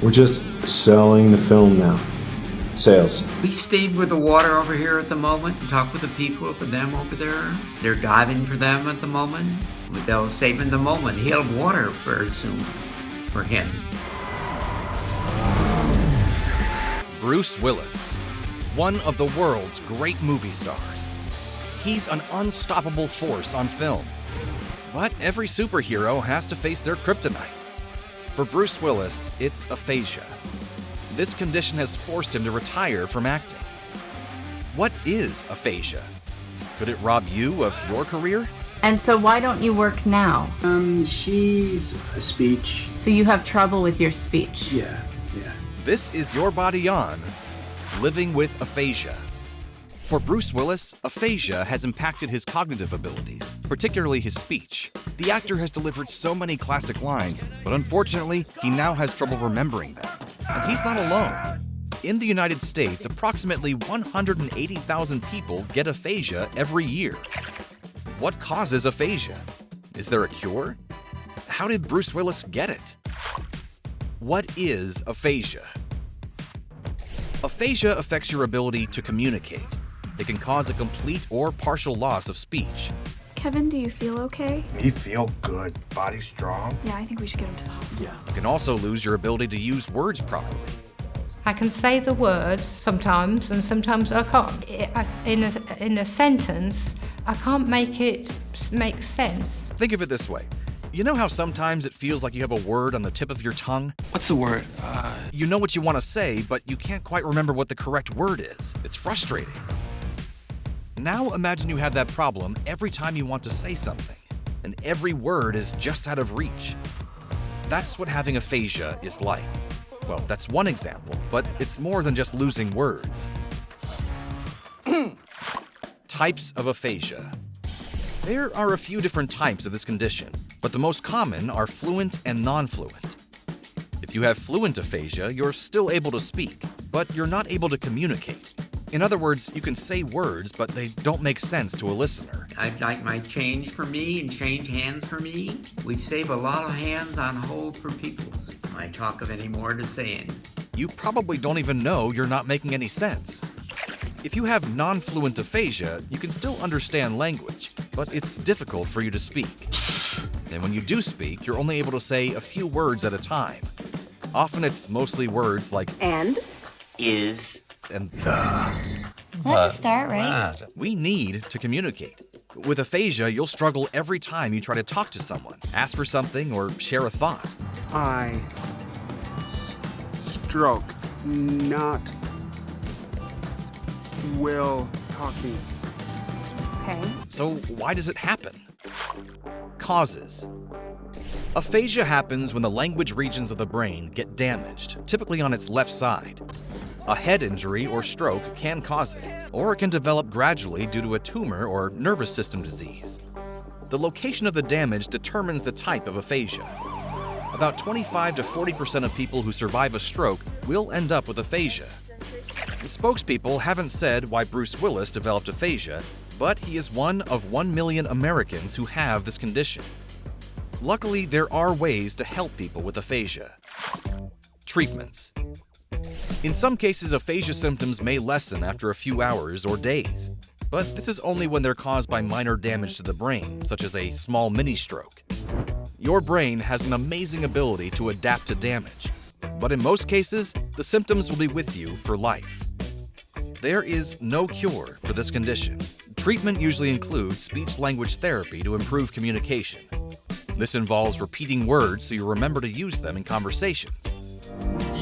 We're just selling the film now. Sales. We stayed with the water over here at the moment and talked with the people for them over there. They're diving for them at the moment. They'll save in the moment. He'll have water very soon for him. Bruce Willis, one of the world's great movie stars. He's an unstoppable force on film. But every superhero has to face their kryptonite. For Bruce Willis, it's aphasia. This condition has forced him to retire from acting. What is aphasia? Could it rob you of your career? And so why don't you work now? She's a speech. So you have trouble with your speech? Yeah. This is Your Body On, Living with Aphasia. For Bruce Willis, aphasia has impacted his cognitive abilities, particularly his speech. The actor has delivered so many classic lines, but unfortunately, he now has trouble remembering them. And he's not alone. In the United States, approximately 180,000 people get aphasia every year. What causes aphasia? Is there a cure? How did Bruce Willis get it? What is aphasia? Aphasia affects your ability to communicate. It can cause a complete or partial loss of speech. Kevin, do you feel okay? Me feel good. Body strong. Yeah, I think we should get him to the hospital. Yeah. You can also lose your ability to use words properly. I can say the words sometimes, and sometimes I can't. In a sentence, I can't make it make sense. Think of it this way. You know how sometimes it feels like you have a word on the tip of your tongue? What's the word? You know what you want to say, but you can't quite remember what the correct word is. It's frustrating. Now imagine you have that problem every time you want to say something, and every word is just out of reach. That's what having aphasia is like. Well, that's one example, but it's more than just losing words. Types of aphasia. There are a few different types of this condition, but the most common are fluent and non-fluent. If you have fluent aphasia, you're still able to speak, but you're not able to communicate. In other words, you can say words, but they don't make sense to a listener. I'd like my change for me and change hands for me. We'd save a lot of hands on hold for people. I talk of any more to saying. You probably don't even know you're not making any sense. If you have non-fluent aphasia, you can still understand language, but it's difficult for you to speak. And when you do speak, you're only able to say a few words at a time. Often it's mostly words like And? Is. And That's a start, right? we need to communicate. With aphasia, you'll struggle every time you try to talk to someone, ask for something, or share a thought. I stroke, not will talking. Okay. So why does it happen? Causes. Aphasia happens when the language regions of the brain get damaged, typically on its left side. A head injury or stroke can cause it, or it can develop gradually due to a tumor or nervous system disease. The location of the damage determines the type of aphasia. About 25 to 40% of people who survive a stroke will end up with aphasia. The spokespeople haven't said why Bruce Willis developed aphasia, but he is one of 1 million Americans who have this condition. Luckily, there are ways to help people with aphasia. Treatments. In some cases, aphasia symptoms may lessen after a few hours or days, but this is only when they're caused by minor damage to the brain, such as a small mini-stroke. Your brain has an amazing ability to adapt to damage, but in most cases, the symptoms will be with you for life. There is no cure for this condition. Treatment usually includes speech-language therapy to improve communication. This involves repeating words so you remember to use them in conversations.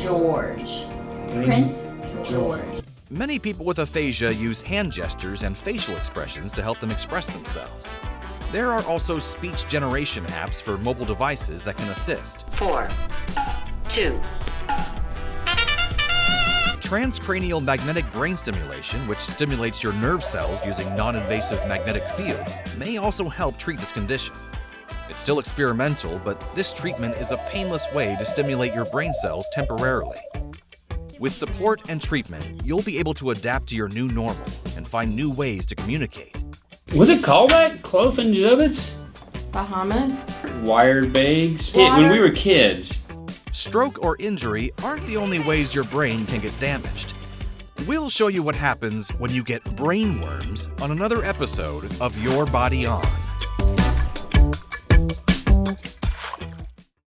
George. Prince George. Many people with aphasia use hand gestures and facial expressions to help them express themselves. There are also speech generation apps for mobile devices that can assist. 4, 2. Transcranial magnetic brain stimulation, which stimulates your nerve cells using non-invasive magnetic fields, may also help treat this condition. It's still experimental, but this treatment is a painless way to stimulate your brain cells temporarily. With support and treatment, you'll be able to adapt to your new normal and find new ways to communicate. Was it called that? Cloth and Gibbets? Bahamas? Wired bags? Water. When we were kids. stroke or injury aren't the only ways your brain can get damaged. We'll show you what happens when you get brain worms on another episode of Your Body On.